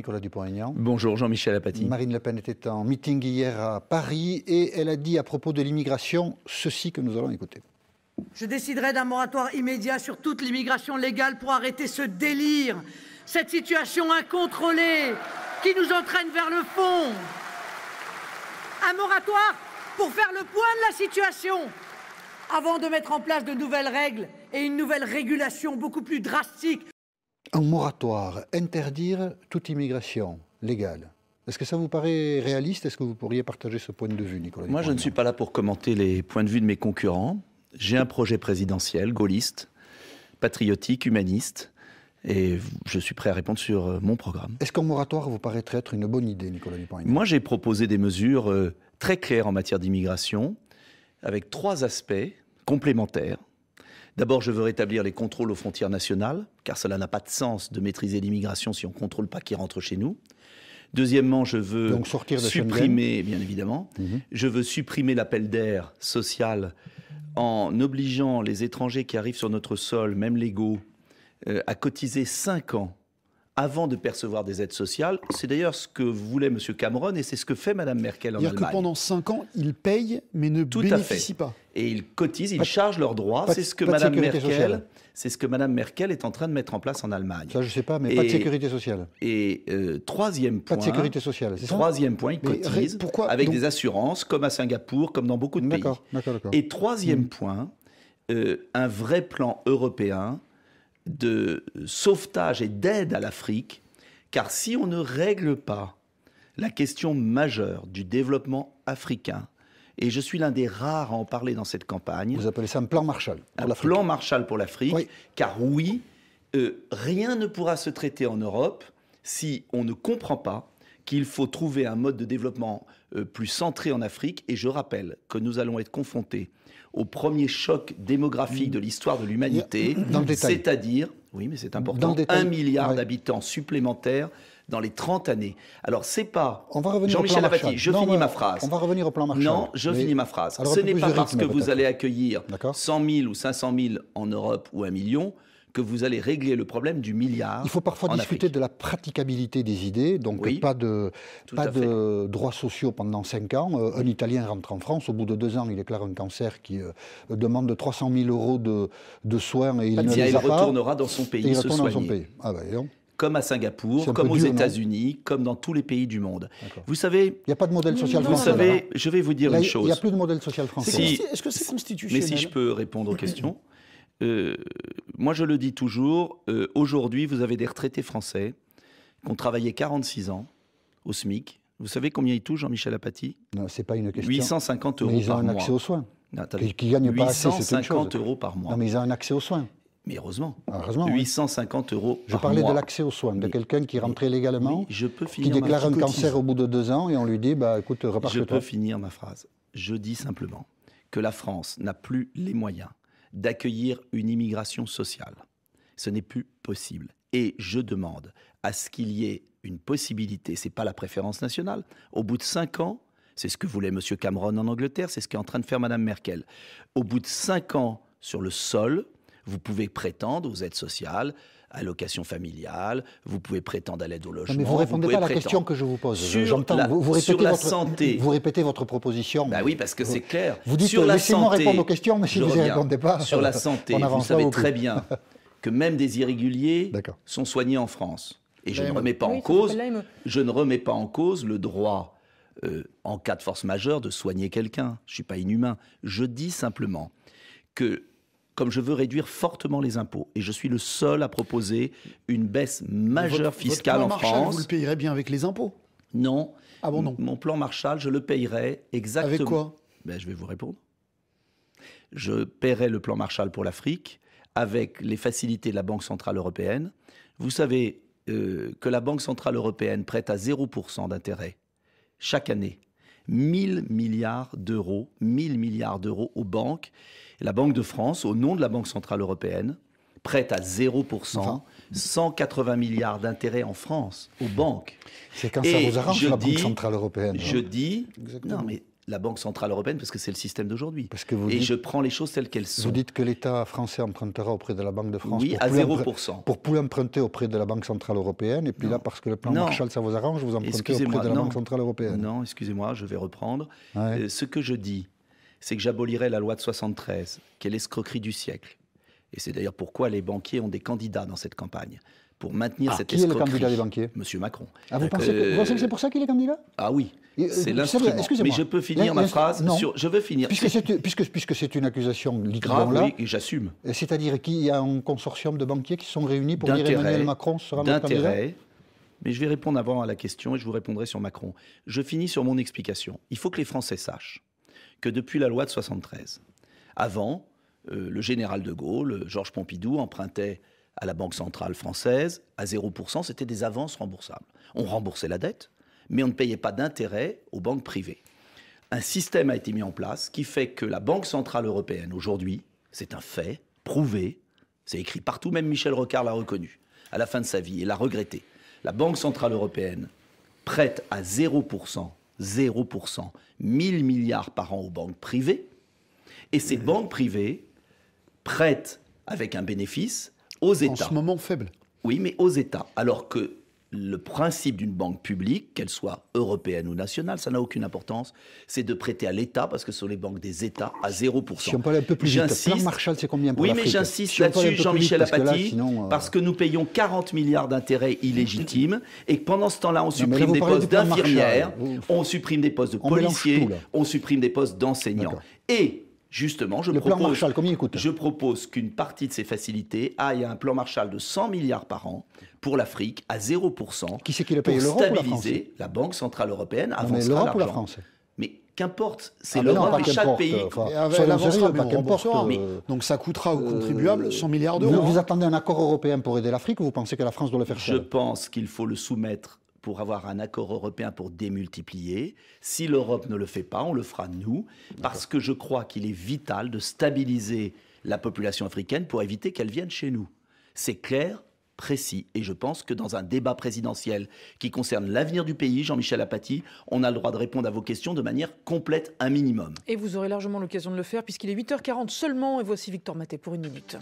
Nicolas Dupont-Aignan. Bonjour Jean-Michel Apathy. Marine Le Pen était en meeting hier à Paris et elle a dit à propos de l'immigration ceci que nous allons écouter. Je déciderai d'un moratoire immédiat sur toute l'immigration légale pour arrêter ce délire, cette situation incontrôlée qui nous entraîne vers le fond. Un moratoire pour faire le point de la situation avant de mettre en place de nouvelles règles et une nouvelle régulation beaucoup plus drastique. Un moratoire, interdire toute immigration légale. Est-ce que ça vous paraît réaliste? Est-ce que vous pourriez partager ce point de vue, Nicolas? Moi, je ne suis pas là pour commenter les points de vue de mes concurrents. J'ai un projet présidentiel, gaulliste, patriotique, humaniste, et je suis prêt à répondre sur mon programme. Est-ce qu'un moratoire vous paraîtrait être une bonne idée, Nicolas Dupont-Aignan? Moi, j'ai proposé des mesures très claires en matière d'immigration, avec 3 aspects complémentaires. D'abord, je veux rétablir les contrôles aux frontières nationales, car cela n'a pas de sens de maîtriser l'immigration si on ne contrôle pas qui rentre chez nous. Deuxièmement, je veux donc sortir de supprimer, bien évidemment, je veux supprimer l'appel d'air social en obligeant les étrangers qui arrivent sur notre sol, même légaux, à cotiser 5 ans avant de percevoir des aides sociales. C'est d'ailleurs ce que voulait M. Cameron et c'est ce que fait Mme Merkel en Allemagne. C'est-à-dire que pendant 5 ans, ils payent mais ne bénéficient pas. Et ils cotisent, ils chargent leurs droits. C'est ce que Mme Merkel est en train de mettre en place en Allemagne. Ça, je ne sais pas, mais pas de sécurité sociale. Et troisième point... Pas de sécurité sociale, c'est ça? Troisième point, ils cotisent avec des assurances, comme à Singapour, comme dans beaucoup de pays. D'accord. Et troisième point, un vrai plan européen de sauvetage et d'aide à l'Afrique, car si on ne règle pas la question majeure du développement africain, et je suis l'un des rares à en parler dans cette campagne... Vous appelez ça un plan Marshall pour l'Afrique? Un plan Marshall pour l'Afrique, oui. Car oui, rien ne pourra se traiter en Europe si on ne comprend pas qu'il faut trouver un mode de développement plus centré en Afrique. Et je rappelle que nous allons être confrontés au premier choc démographique de l'histoire de l'humanité, c'est-à-dire, oui mais c'est important, 1 milliard d'habitants supplémentaires dans les 30 années. Alors c'est pas... Jean-Michel Apathy, je finis ma phrase. On va revenir au plan Marshall. Non, je finis ma phrase. Ce n'est pas parce que vous allez accueillir 100 000 ou 500 000 en Europe ou 1 million que vous allez régler le problème du milliard. Il faut parfois discuter de la praticabilité des idées, donc oui, pas de droits sociaux pendant 5 ans. Un Italien rentre en France, au bout de 2 ans, il déclare un cancer qui demande 300 000 euros de soins et il ne les a pas. Il retournera dans son pays se soigner. Ah ben, non. Comme à Singapour, comme aux États-Unis, comme dans tous les pays du monde. Vous savez... Il n'y a pas de modèle social français. Vous savez, je vais vous dire une chose. Il n'y a plus de modèle social français. Est-ce que c'est constitutionnel? Mais si je peux répondre aux questions... moi, je le dis toujours, aujourd'hui, vous avez des retraités français qui ont travaillé 46 ans au SMIC. Vous savez combien ils touchent, Jean-Michel Apathy? Non, c'est pas une question. 850 euros par mois. Mais ils ont un accès aux soins. Qui gagnent pas assez, c'est une chose. 850 euros par mois. Non, mais ils ont un accès aux soins. Mais heureusement. 850 850 euros par mois. Je parlais de l'accès aux soins, de quelqu'un qui rentrait légalement, qui déclare un cancer au bout de 2 ans et on lui dit, bah, écoute, repars chez toi. Je peux finir ma phrase. Je dis simplement que la France n'a plus les moyens d'accueillir une immigration sociale. Ce n'est plus possible. Et je demande à ce qu'il y ait une possibilité, ce n'est pas la préférence nationale, au bout de 5 ans, c'est ce que voulait M. Cameron en Angleterre, c'est ce qu'est en train de faire Mme Merkel. Au bout de 5 ans sur le sol, vous pouvez prétendre aux aides sociales, allocation familiale, vous pouvez prétendre à l'aide au logement. Non, mais vous ne répondez pas à la question que je vous pose. J'entends, vous répétez votre proposition. Bah oui, parce que c'est clair. Vous dites, laissez-moi répondre aux questions, mais si vous n'y répondez pas... Sur la santé, vous savez très bien que même des irréguliers sont soignés en France. Et je ne remets pas en cause, le droit, en cas de force majeure, de soigner quelqu'un. Je ne suis pas inhumain. Je dis simplement que comme je veux réduire fortement les impôts, et je suis le seul à proposer une baisse majeure fiscale en France. Vous le payerez bien avec les impôts? Non. Ah bon, non. Mon plan Marshall, je le payerai exactement. Avec quoi? Ben, je vais vous répondre. Je paierai le plan Marshall pour l'Afrique avec les facilités de la Banque Centrale Européenne. Vous savez que la Banque Centrale Européenne prête à 0% d'intérêt chaque année 1 000 milliards d'euros aux banques. La Banque de France, au nom de la Banque Centrale Européenne, prête à 0%, 180 milliards d'intérêts en France, aux banques. C'est quand ça vous arrange, la Banque Centrale Européenne. Je dis, non mais la Banque Centrale Européenne parce que c'est le système d'aujourd'hui. Et je prends les choses telles qu'elles sont. Vous dites que l'État français empruntera auprès de la Banque de France à 0%. Pour pouvoir emprunter auprès de la Banque Centrale Européenne, et puis là, parce que le plan Marshall, ça vous arrange, vous empruntez auprès de la Banque Centrale Européenne. Non, excusez-moi, je vais reprendre. Ce que je dis, c'est que j'abolirai la loi de 73, qui est l'escroquerie du siècle. Et c'est d'ailleurs pourquoi les banquiers ont des candidats dans cette campagne. Pour maintenir cette escroquerie. Qui est le candidat des banquiers ? Monsieur Macron. Vous pensez que c'est pour ça qu'il est candidat ? Ah oui, c'est l'instrument. Mais je peux finir ma phrase sur... Je veux finir. Puisque c'est une accusation grave, là, oui, et j'assume. C'est-à-dire qu'il y a un consortium de banquiers qui sont réunis pour dire Emmanuel Macron sera notre candidat ? Mais je vais répondre avant à la question et je vous répondrai sur Macron. Je finis sur mon explication. Il faut que les Français sachent que depuis la loi de 73, avant, le général de Gaulle, Georges Pompidou, empruntait à la Banque centrale française à 0%, c'était des avances remboursables. On remboursait la dette, mais on ne payait pas d'intérêt aux banques privées. Un système a été mis en place qui fait que la Banque centrale européenne, aujourd'hui, c'est un fait, prouvé, c'est écrit partout, même Michel Rocard l'a reconnu, à la fin de sa vie, et l'a regretté. La Banque centrale européenne prête à 0%, 1 000 milliards par an aux banques privées, et ces banques privées prêtent avec un bénéfice aux États. En ce moment faible. Oui, mais aux États. Alors que le principe d'une banque publique, qu'elle soit européenne ou nationale, ça n'a aucune importance, c'est de prêter à l'État, parce que ce sont les banques des États, à 0%. Si on peut aller un peu plus vite, le plan Marshall, c'est combien pour l'Afrique ? Oui, mais j'insiste là-dessus, Jean-Michel Apathy, parce que nous payons 40 milliards d'intérêts illégitimes, et que pendant ce temps-là, on supprime des postes d'infirmières, on supprime des postes de policiers, on supprime des postes d'enseignants. Et justement, je propose qu'une partie de ces facilités aille à un plan Marshall de 100 milliards par an pour l'Afrique à 0%. Qui c'est qui le paye, l'Europe ou la France ? Stabiliser la Banque Centrale Européenne avancera l'argent. L'Europe ou la France ? Mais qu'importe, c'est l'Europe et chaque pays. Donc ça coûtera aux contribuables 100 milliards d'euros. Vous attendez un accord européen pour aider l'Afrique ou vous pensez que la France doit le faire seule ? Je pense qu'il faut le soumettre pour avoir un accord européen pour démultiplier. Si l'Europe ne le fait pas, on le fera nous, parce que je crois qu'il est vital de stabiliser la population africaine pour éviter qu'elle vienne chez nous. C'est clair, précis, et je pense que dans un débat présidentiel qui concerne l'avenir du pays, Jean-Michel Apathy, on a le droit de répondre à vos questions de manière complète, un minimum. Et vous aurez largement l'occasion de le faire, puisqu'il est 8h40 seulement, et voici Victor Maté pour 1 minute.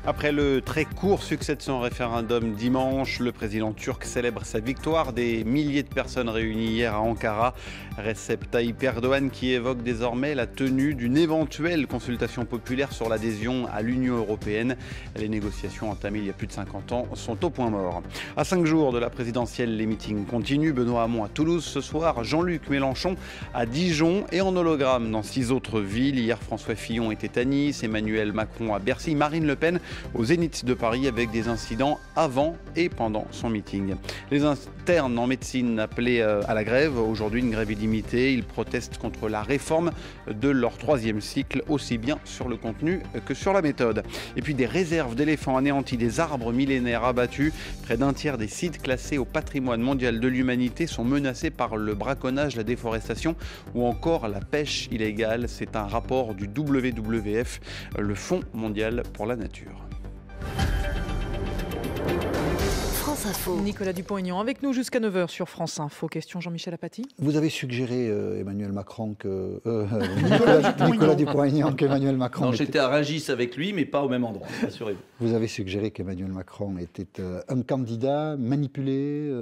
Après le très court succès de son référendum dimanche, le président turc célèbre sa victoire. Des milliers de personnes réunies hier à Ankara. Recep Tayyip Erdogan qui évoque désormais la tenue d'une éventuelle consultation populaire sur l'adhésion à l'Union européenne. Les négociations entamées il y a plus de 50 ans sont au point mort. À 5 jours de la présidentielle, les meetings continuent. Benoît Hamon à Toulouse ce soir, Jean-Luc Mélenchon à Dijon et en hologramme dans 6 autres villes. Hier, François Fillon était à Nice, Emmanuel Macron à Bercy, Marine Le Pen au Zénith de Paris avec des incidents avant et pendant son meeting. Les internes en médecine appelaient à la grève. Aujourd'hui, une grève illimitée. Ils protestent contre la réforme de leur 3e cycle, aussi bien sur le contenu que sur la méthode. Et puis des réserves d'éléphants anéantis, des arbres millénaires abattus. Près d'un tiers des sites classés au patrimoine mondial de l'humanité sont menacés par le braconnage, la déforestation ou encore la pêche illégale. C'est un rapport du WWF, le Fonds mondial pour la nature. France Info. Nicolas Dupont-Aignan avec nous jusqu'à 9h sur France Info. Question Jean-Michel Apathy. Vous avez suggéré Emmanuel Macron que Nicolas Dupont-Aignan qu'Emmanuel Macron. Non, j'étais à Rungis avec lui, mais pas au même endroit, rassurez-vous. Vous avez suggéré qu'Emmanuel Macron était un candidat manipulé.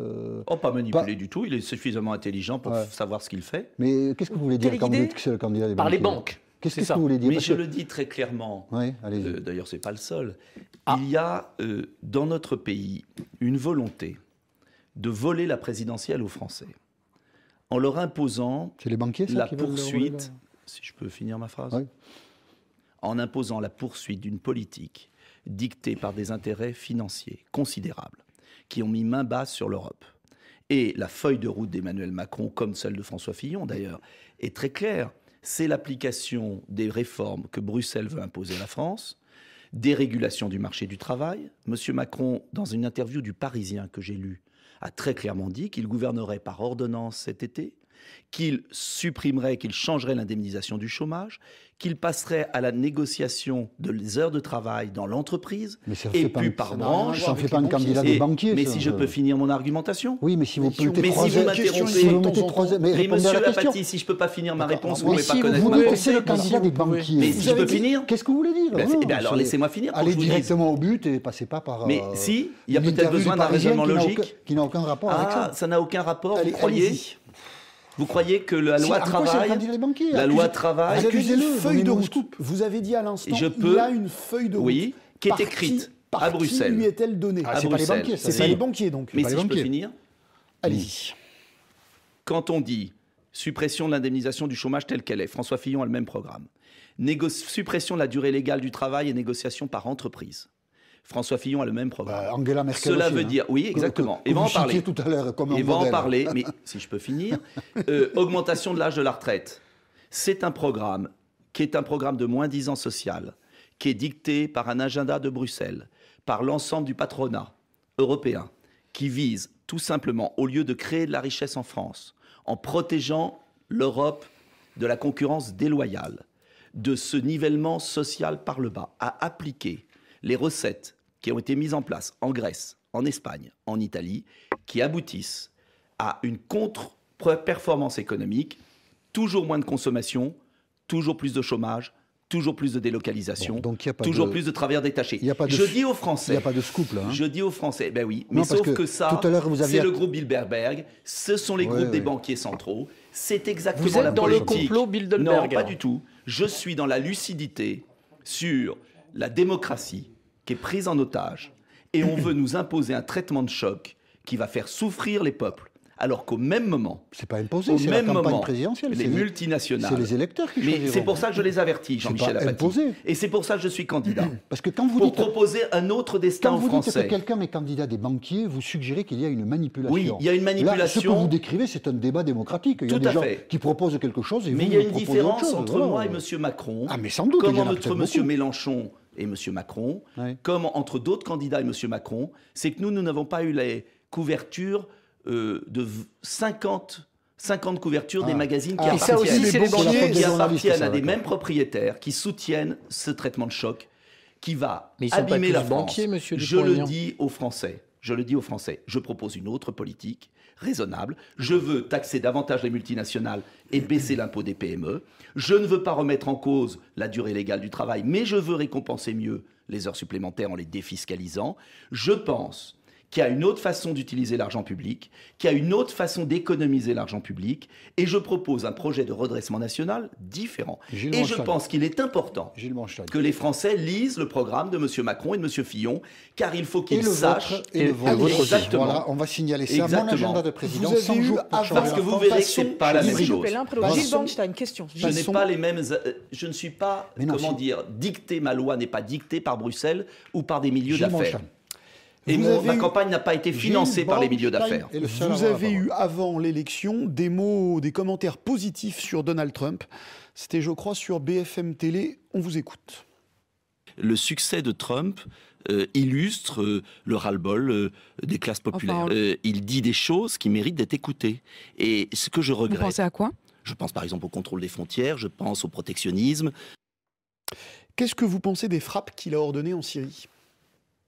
Pas manipulé du tout. Il est suffisamment intelligent pour savoir ce qu'il fait. Mais qu'est-ce que vous voulez dire quand vous dites que c'est le candidat des banquiers ? Par les banques. Qu'est-ce que vous voulez dire ? Mais je le dis très clairement. Oui, d'ailleurs, ce n'est pas le seul. Il y a dans notre pays une volonté de voler la présidentielle aux Français en leur imposant les banquiers, la poursuite, si je peux finir ma phrase, en imposant la poursuite d'une politique dictée par des intérêts financiers considérables qui ont mis main basse sur l'Europe. Et la feuille de route d'Emmanuel Macron, comme celle de François Fillon d'ailleurs, est très claire. C'est l'application des réformes que Bruxelles veut imposer à la France, dérégulation du marché du travail. Monsieur Macron, dans une interview du Parisien que j'ai lue, a très clairement dit qu'il gouvernerait par ordonnance cet été qu'il supprimerait, qu'il changerait l'indemnisation du chômage, qu'il passerait à la négociation des heures de travail dans l'entreprise, et puis par branche. Ça ne fait pas un candidat de banquier. Mais si je peux finir mon argumentation. Oui, mais si vous mettez mais si vous m'interrompez, mais monsieur Apathy, si je ne peux pas finir ma réponse, vous ne pouvez pas connaître ma réponse. C'est le candidat des banquiers. Mais si je peux finir. Qu'est-ce que vous voulez dire? Eh bien alors laissez-moi finir. Allez directement au but et passez pas par. Mais si, il y a peut-être besoin d'un raisonnement logique. Qui n'a aucun rapport avec ça. Ah, ça n'a aucun rapport, vous croyez? Vous croyez que la loi travail, accusez-le, feuille de route. Vous avez dit à l'instant, il a une feuille de route. Oui, qui est écrite à Bruxelles. Qui lui est-elle donnée? C'est pas les banquiers, c'est pas les banquiers donc. Mais si je peux finir, allez-y. Quand on dit suppression de l'indemnisation du chômage telle qu'elle est, François Fillon a le même programme. Suppression de la durée légale du travail et négociation par entreprise. François Fillon a le même programme. Angela Merkel Cela aussi, veut dire, oui, exactement. Et va en parler tout à l'heure. Et va en parler. Mais si je peux finir, augmentation de l'âge de la retraite. C'est un programme qui est un programme de moins 10 ans social, qui est dicté par un agenda de Bruxelles, par l'ensemble du patronat européen, qui vise tout simplement, au lieu de créer de la richesse en France, en protégeant l'Europe de la concurrence déloyale, de ce nivellement social par le bas, à appliquer les recettes qui ont été mises en place en Grèce, en Espagne, en Italie, qui aboutissent à une contre-performance économique, toujours moins de consommation, toujours plus de chômage, toujours plus de délocalisation, toujours plus de travailleurs détachés. Je dis aux Français... Il n'y a pas de scoop là. Je dis aux Français, ben oui, mais sauf que ça, c'est le groupe Bilderberg, ce sont les groupes des banquiers centraux, c'est exactement la politique. Vous êtes dans le complot Bilderberg? Non, pas du tout. Je suis dans la lucidité sur la démocratie qui est prise en otage et on veut nous imposer un traitement de choc qui va faire souffrir les peuples. Alors qu'au même moment, c'est pas imposé, c'est la campagne présidentielle, les multinationales, c'est les électeurs qui choisiront. Mais c'est pour ça que je les avertis, Jean-Michel Apathy. Et c'est pour ça que je suis candidat. Parce que quand vous dites, proposer un autre destin aux Français. Quand vous dites que quelqu'un est candidat des banquiers, vous suggérez qu'il y a une manipulation. Oui, il y a une manipulation. Là, ce que vous décrivez, c'est un débat démocratique. Il y a des gens qui proposent quelque chose et vous proposez autre chose. Mais il y a une différence entre moi et M. Macron. Ah, mais sans doute. Comme entre M. Mélenchon et M. Macron, comme entre d'autres candidats et M. Macron, c'est que nous n'avons pas eu les couvertures de 50 couvertures des magazines qui appartiennent à des mêmes propriétaires qui soutiennent ce traitement de choc qui va abîmer la France. Je le dis aux Français. Je propose une autre politique raisonnable. Je veux taxer davantage les multinationales et baisser l'impôt des PME. Je ne veux pas remettre en cause la durée légale du travail, mais je veux récompenser mieux les heures supplémentaires en les défiscalisant. Je pense qu'il y a une autre façon d'utiliser l'argent public, qu'il y a une autre façon d'économiser l'argent public, et je propose un projet de redressement national différent. Et je pense qu'il est important que les Français lisent le programme de M. Macron et de M. Fillon, car il faut qu'ils sachent... Exactement. Voilà, on va signaler ça. Mon agenda de président, parce que vous verrez que ce n'est pas la même chose. Gilles Bornstein, question. Je n'ai pas les mêmes... Je ne suis pas, comment dire, dicté, ma loi n'est pas dictée par Bruxelles ou par des milieux d'affaires. Et ma campagne n'a pas été financée par les milieux d'affaires. Vous avez eu, avant l'élection, des commentaires positifs sur Donald Trump. C'était, je crois, sur BFM Télé. On vous écoute. Le succès de Trump illustre le ras-le-bol des classes populaires. Il dit des choses qui méritent d'être écoutées. Et ce que je regrette... Vous pensez à quoi? Je pense par exemple au contrôle des frontières, je pense au protectionnisme. Qu'est-ce que vous pensez des frappes qu'il a ordonnées en Syrie?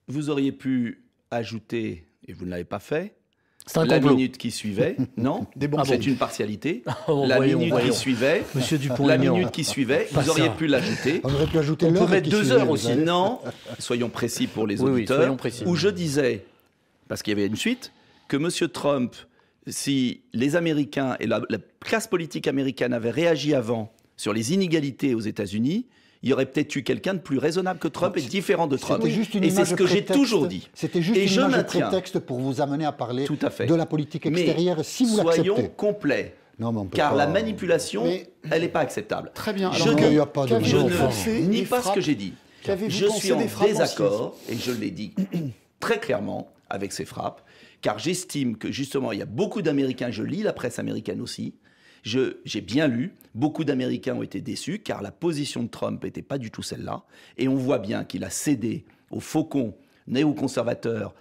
Vous auriez pu ajouter, et vous ne l'avez pas fait, la minute qui suivait. Non, c'est une partialité. La minute qui suivait, Monsieur Dupont, la minute qui suivait, vous auriez pu l'ajouter. On aurait pu ajouter l'heure. On peut mettre 2 heures aussi. Non, soyons précis pour les auditeurs. Où je disais, parce qu'il y avait une suite, que M. Trump, si les Américains et la classe politique américaine avaient réagi avant sur les inégalités aux États-Unis, il y aurait peut-être eu quelqu'un de plus raisonnable que Trump et différent de Trump. Et c'est ce que j'ai toujours dit. C'était juste une image de prétexte pour vous amener à parler de la politique extérieure, si vous l'acceptez. Soyons complets. Car la manipulation, elle n'est pas acceptable. Très bien. Je ne nie pas ce que j'ai dit. Je suis en désaccord, et je l'ai dit très clairement, avec ces frappes, car j'estime que justement, il y a beaucoup d'Américains, je lis la presse américaine aussi, j'ai bien lu, beaucoup d'Américains ont été déçus car la position de Trump n'était pas du tout celle-là. Et on voit bien qu'il a cédé aux faucons néoconservateurs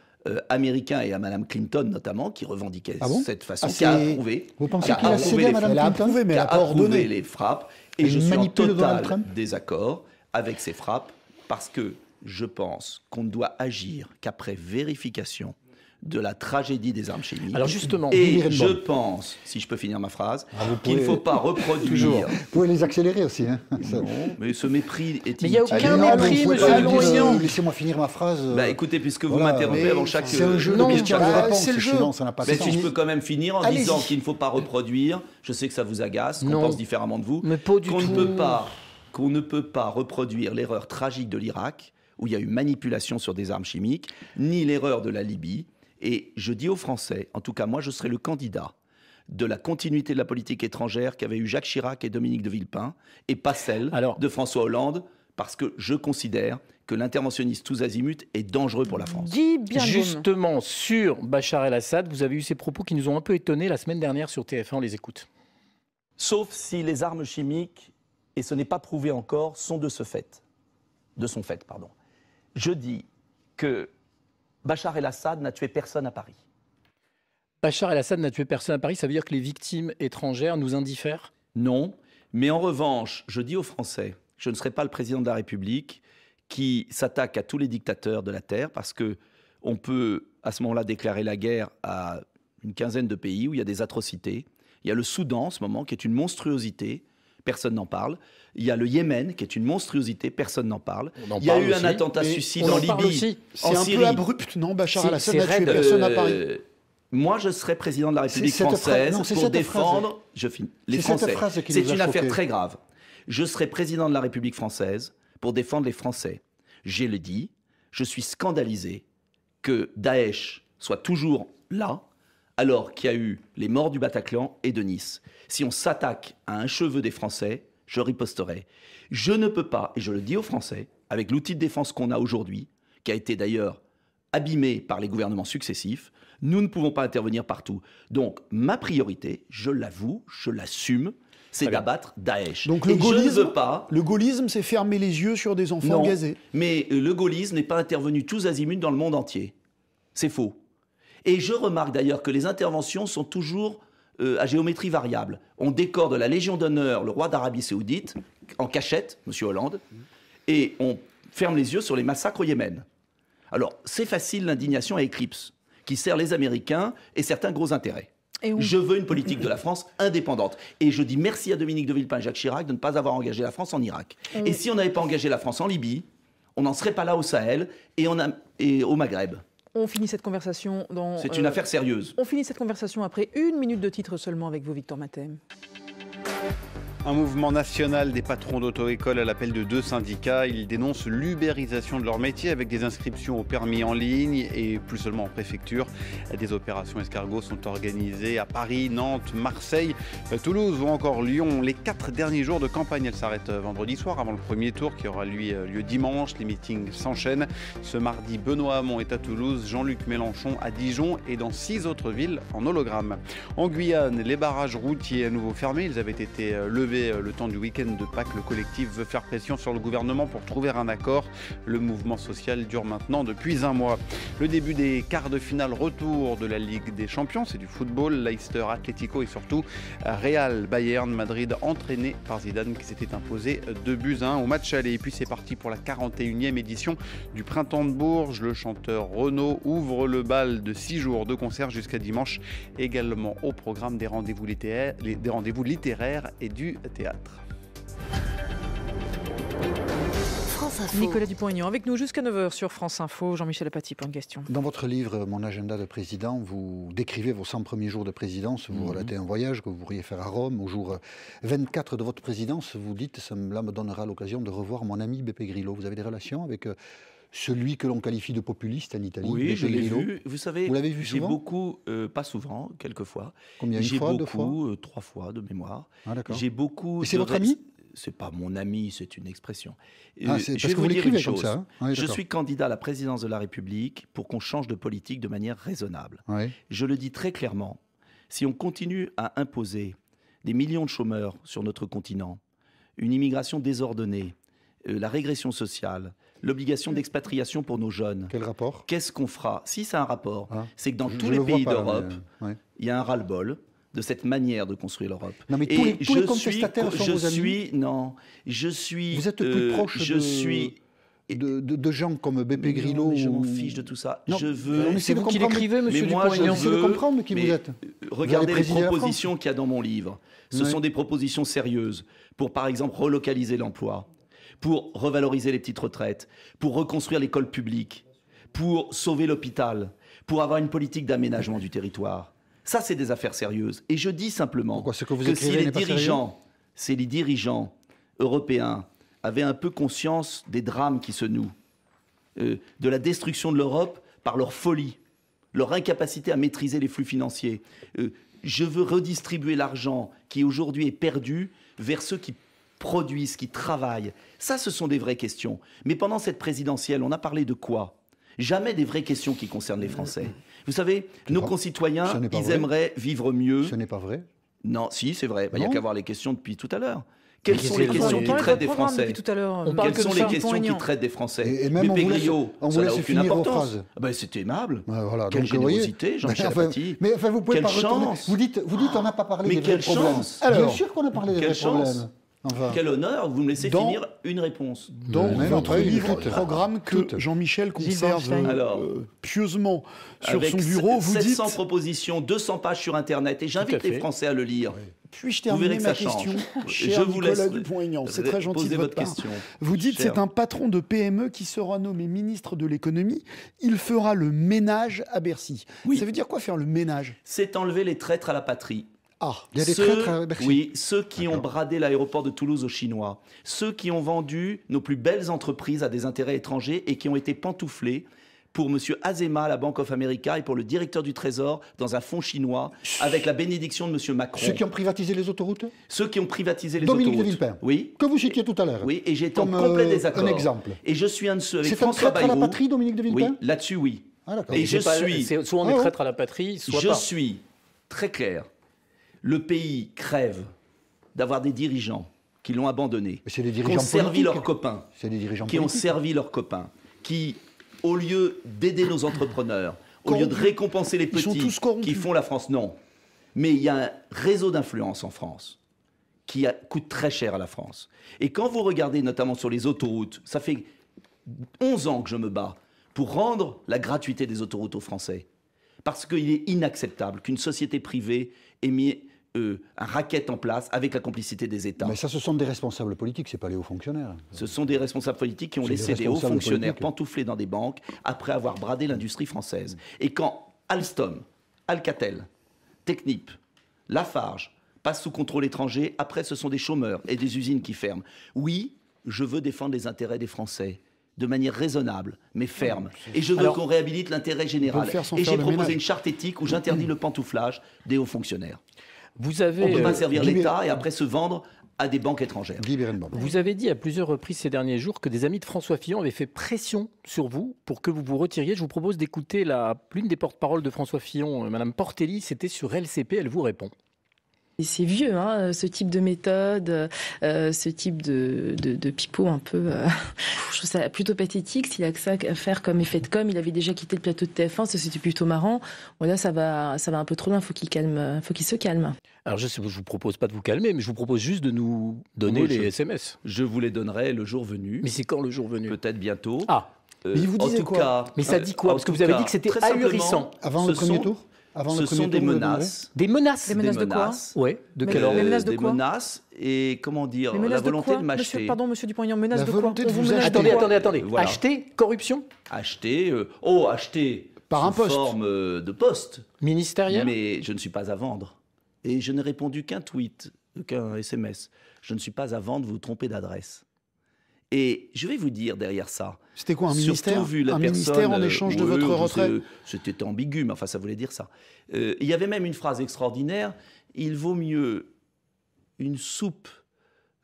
américain et à Mme Clinton notamment, qui revendiquait cette façon, qui a approuvé. Vous pensez qu'il a cédé à Mme Clinton? Mais elle a approuvé les frappes. Et je suis en total désaccord avec ces frappes parce que je pense qu'on ne doit agir qu'après vérification de la tragédie des armes chimiques. Alors justement, et je pense, si je peux finir ma phrase, qu'il ne faut pas reproduire... Vous pouvez les accélérer aussi. Hein. Non, mais ce mépris est inutile. Mais il n'y a aucun mépris, monsieur Dupont-Aignan. Laissez-moi finir ma phrase. Écoutez, puisque vous m'interrompez avant chaque... C'est un jeu de questions-réponses, sinon ça n'a pas de sens. Si je peux quand même finir en disant qu'il ne faut pas reproduire, je sais que ça vous agace, qu'on pense différemment de vous, qu'on ne peut pas reproduire l'erreur tragique de l'Irak, où il y a eu manipulation sur des armes chimiques, ni l'erreur de la Libye. Et je dis aux Français, en tout cas moi je serai le candidat de la continuité de la politique étrangère qu'avaient eu Jacques Chirac et Dominique de Villepin, et pas celle de François Hollande, parce que je considère que l'interventionnisme tous azimuts est dangereux pour la France. Justement, sur Bachar el-Assad, vous avez eu ces propos qui nous ont un peu étonnés la semaine dernière sur TF1, on les écoute. Sauf si les armes chimiques, et ce n'est pas prouvé encore, sont de son fait. Je dis que Bachar el-Assad n'a tué personne à Paris. Bachar el-Assad n'a tué personne à Paris, ça veut dire que les victimes étrangères nous indiffèrent? Non, mais en revanche, je dis aux Français, je ne serai pas le président de la République qui s'attaque à tous les dictateurs de la Terre, parce qu'on peut à ce moment-là déclarer la guerre à une quinzaine de pays où il y a des atrocités. Il y a le Soudan en ce moment qui est une monstruosité. Personne n'en parle. Il y a le Yémen, qui est une monstruosité, personne n'en parle. Il y a eu un attentat suicide en Libye, en Syrie. C'est un peu abrupt, non? Bachar el-Assad n'a tué personne à Paris. Moi, je serai président de la République française pour défendre les Français. C'est une affaire très grave. Je serai président de la République française pour défendre les Français. Je le dis, je suis scandalisé que Daesh soit toujours là, alors qu'il y a eu les morts du Bataclan et de Nice. Si on s'attaque à un cheveu des Français, je riposterai. Je ne peux pas, et je le dis aux Français, avec l'outil de défense qu'on a aujourd'hui, qui a été d'ailleurs abîmé par les gouvernements successifs, nous ne pouvons pas intervenir partout. Donc, ma priorité, je l'avoue, je l'assume, c'est d'abattre Daesh. Donc le gaullisme, c'est fermer les yeux sur des enfants gazés. Mais le gaullisme n'est pas intervenu tous azimuts dans le monde entier. C'est faux. Et je remarque d'ailleurs que les interventions sont toujours à géométrie variable. On décore de la Légion d'honneur le roi d'Arabie Saoudite, en cachette, M. Hollande, et on ferme les yeux sur les massacres au Yémen. Alors, c'est facile, l'indignation à éclipse, qui sert les Américains et certains gros intérêts. Je veux une politique de la France indépendante. Et je dis merci à Dominique de Villepin et Jacques Chirac de ne pas avoir engagé la France en Irak. Et si on n'avait pas engagé la France en Libye, on n'en serait pas là au Sahel et au Maghreb. On finit cette conversation dans... C'est une affaire sérieuse. On finit cette conversation après 1 minute de titre seulement avec vous, Victor Mathem. Un mouvement national des patrons d'auto-école à l'appel de 2 syndicats. Ils dénoncent l'ubérisation de leur métier avec des inscriptions au permis en ligne et plus seulement en préfecture. Des opérations escargots sont organisées à Paris, Nantes, Marseille, Toulouse ou encore Lyon. Les 4 derniers jours de campagne, elles s'arrêtent vendredi soir avant le premier tour qui aura lieu dimanche. Les meetings s'enchaînent. Ce mardi, Benoît Hamon est à Toulouse, Jean-Luc Mélenchon à Dijon et dans 6 autres villes en hologramme. En Guyane, les barrages routiers à nouveau fermés. Ils avaient été levés le temps du week-end de Pâques. Le collectif veut faire pression sur le gouvernement pour trouver un accord. Le mouvement social dure maintenant depuis 1 mois. Le début des quarts de finale retour de la Ligue des Champions, c'est du football. Leicester, Atlético et surtout Real Bayern Madrid entraîné par Zidane qui s'était imposé 2-1 au match aller. Et puis c'est parti pour la 41e édition du Printemps de Bourges. Le chanteur Renaud ouvre le bal de 6 jours de concert jusqu'à dimanche. Également au programme des rendez-vous littéraires et du théâtre. Nicolas Dupont-Aignan avec nous jusqu'à 9h sur France Info. Jean-Michel Apathy pour une question. Dans votre livre « Mon agenda de président », vous décrivez vos 100 premiers jours de présidence. Vous relatez un voyage que vous pourriez faire à Rome. Au jour 24 de votre présidence, vous dites « Cela me donnera l'occasion de revoir mon ami Beppe Grillo ». Vous avez des relations avec celui que l'on qualifie de populiste en Italie? Oui, je l'ai vu. Vous savez, vous l'avez vu souvent? J'ai beaucoup, pas souvent, quelques fois. Combien, une fois, 2 fois 3 fois de mémoire. Ah, d'accord. J'ai beaucoup. Et c'est votre ami? C'est pas mon ami, c'est une expression. C'est parce que vous l'écrivez comme ça. Hein? Oui, je suis candidat à la présidence de la République pour qu'on change de politique de manière raisonnable. Oui. Je le dis très clairement. Si on continue à imposer des millions de chômeurs sur notre continent, une immigration désordonnée, la régression sociale, l'obligation d'expatriation pour nos jeunes. Quel rapport? Qu'est-ce qu'on fera? Si ça a un rapport, c'est que dans tous Je les le vois pays pas, d'Europe, mais, il y a un ras-le-bol de cette manière de construire l'Europe. Non, mais tous les contestataires sont vos amis. Je suis... Vous êtes plus proche de gens comme Beppe Grillo. Mais je m'en fiche de tout ça. Non, je veux... C'est vous qui l'écrivez, monsieur Dupont-Aignan. Je veux comprendre qui vous êtes. Regardez les propositions qu'il y a dans mon livre. Ce sont des propositions sérieuses pour, par exemple, relocaliser l'emploi, pour revaloriser les petites retraites, pour reconstruire l'école publique, pour sauver l'hôpital, pour avoir une politique d'aménagement du territoire. Ça, c'est des affaires sérieuses. Et je dis simplement que si les dirigeants européens avaient un peu conscience des drames qui se nouent, de la destruction de l'Europe par leur folie, leur incapacité à maîtriser les flux financiers. Je veux redistribuer l'argent qui aujourd'hui est perdu vers ceux qui produisent, qui travaillent. Ça, ce sont des vraies questions. Mais pendant cette présidentielle, on a parlé de quoi? Jamais des vraies questions qui concernent les Français. Vous savez, nos concitoyens, ils aimeraient vivre mieux. Ce n'est pas vrai. Non, si, c'est vrai. Il n'y a qu'à voir les questions depuis tout à l'heure. Quelles sont les questions qui traitent des Français? Quelles sont les questions qui traitent des Français? Et même on vous laisse finir vos phrases. C'est aimable. Voilà, quelle générosité, Jean-Michel Apathy. Mais enfin, vous pouvez pas retourner. Vous dites on n'a pas parlé des vrais problèmes. Bien sûr qu'on a parlé des vrais problèmes. Enfin. Quel honneur, vous me laissez finir une réponse. Dans votre livre-programme que Jean-Michel conserve pieusement sur son bureau, vous dites... 700 propositions, 200 pages sur Internet, et j'invite les Français à le lire. Puis-je terminer ma question, cher Nicolas Dupont-Aignan? C'est très gentil de votre part. Vous dites c'est un patron de PME qui sera nommé ministre de l'économie. Il fera le ménage à Bercy. Oui. Ça veut dire quoi faire le ménage? C'est enlever les traîtres à la patrie. Il y a des traîtres à Bercy. Oui, ceux qui ont bradé l'aéroport de Toulouse aux Chinois, ceux qui ont vendu nos plus belles entreprises à des intérêts étrangers et qui ont été pantouflés pour M. Azema à la Bank of America et pour le directeur du Trésor dans un fonds chinois avec la bénédiction de M. Macron. Ceux qui ont privatisé les autoroutes? Ceux qui ont privatisé les autoroutes. Dominique de Villepin. Oui. Que vous citiez tout à l'heure. Oui, et j'étais en complet désaccord. Un exemple. Et je suis un de ceux avec François Bayrou. C'est un traître à la patrie, Dominique de Villepin? Oui, là-dessus, oui. Et je suis... Soit on est traître à la patrie, soit pas. Je suis très clair. Le pays crève d'avoir des dirigeants qui l'ont abandonné, qui ont servi leurs copains, qui, au lieu d'aider nos entrepreneurs, au lieu de récompenser les petits qui font la France, non. Mais il y a un réseau d'influence en France qui coûte très cher à la France. Et quand vous regardez notamment sur les autoroutes, ça fait 11 ans que je me bats pour rendre la gratuité des autoroutes aux Français. Parce qu'il est inacceptable qu'une société privée ait mis un racket en place avec la complicité des États. Mais ça, ce sont des responsables politiques, ce n'est pas les hauts fonctionnaires. Ce sont des responsables politiques qui ont laissé des hauts fonctionnaires pantouflés dans des banques après avoir bradé l'industrie française. Et quand Alstom, Alcatel, Technip, Lafarge passent sous contrôle étranger, après ce sont des chômeurs et des usines qui ferment. Oui, je veux défendre les intérêts des Français de manière raisonnable, mais ferme. Et je veux qu'on réhabilite l'intérêt général. Et j'ai proposé une charte éthique où j'interdis le pantouflage des hauts fonctionnaires. On ne peut pas servir l'État et après se vendre à des banques étrangères. Vous avez dit à plusieurs reprises ces derniers jours que des amis de François Fillon avaient fait pression sur vous pour que vous vous retiriez. Je vous propose d'écouter l'une des porte-paroles de François Fillon, Madame Portelli, c'était sur LCP, elle vous répond. C'est vieux, hein, ce type de méthode, ce type de pipeau un peu... je trouve ça plutôt pathétique. S'il a que ça à faire comme effet de com, il avait déjà quitté le plateau de TF1, ça c'était plutôt marrant. Bon, là, ça va un peu trop loin, faut qu'il se calme. Alors je ne vous propose pas de vous calmer, mais je vous propose juste de nous donner les SMS. Je vous les donnerai le jour venu. Mais c'est quand le jour venu? Peut-être bientôt. Mais il vous disait quoi? Mais ça dit quoi? Parce que vous avez dit que c'était ahurissant. Avant le premier tour? Ce sont des menaces. Des menaces? Des menaces de quoi? Oui, de quel ordre? Des menaces de des quoi? menaces et, comment dire, la volonté de m'acheter. Pardon, monsieur Dupont-Aignan, menaces de quoi? Attendez. Voilà. Acheter? Corruption? Acheter, acheter par un poste. Forme de poste. Ministériel? Mais je ne suis pas à vendre. Et je n'ai répondu qu'un tweet, qu'un SMS. Je ne suis pas à vendre, vous vous trompez d'adresse. Et je vais vous dire derrière ça. C'était quoi, un ministère? Ministère en échange de votre retrait? C'était ambigu, mais enfin ça voulait dire ça. Il y avait même une phrase extraordinaire. Il vaut mieux une soupe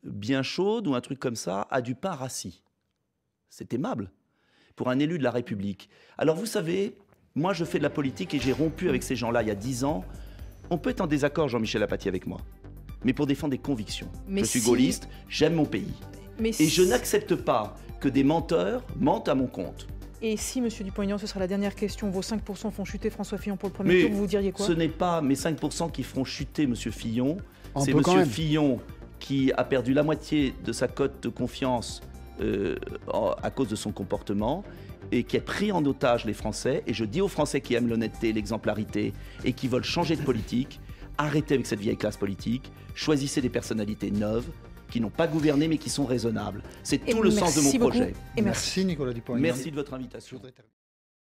bien chaude ou un truc comme ça à du pain rassis. C'est aimable pour un élu de la République. Alors vous savez, moi je fais de la politique et j'ai rompu avec ces gens-là il y a 10 ans. On peut être en désaccord, Jean-Michel Apathy, avec moi, mais pour défendre des convictions. Je suis gaulliste, j'aime mon pays. Et je n'accepte pas que des menteurs mentent à mon compte. Et si, M. Dupont-Aignan, ce sera la dernière question, vos 5% font chuter François Fillon pour le premier tour, vous diriez quoi? Ce n'est pas mes 5% qui feront chuter M. Fillon, c'est M. Fillon qui a perdu la moitié de sa cote de confiance à cause de son comportement et qui a pris en otage les Français. Et je dis aux Français qui aiment l'honnêteté, l'exemplarité et qui veulent changer de politique, arrêtez avec cette vieille classe politique, choisissez des personnalités neuves, qui n'ont pas gouverné mais qui sont raisonnables. C'est tout le sens de mon projet. Et merci Nicolas Dupont-Aignan. Merci de votre invitation.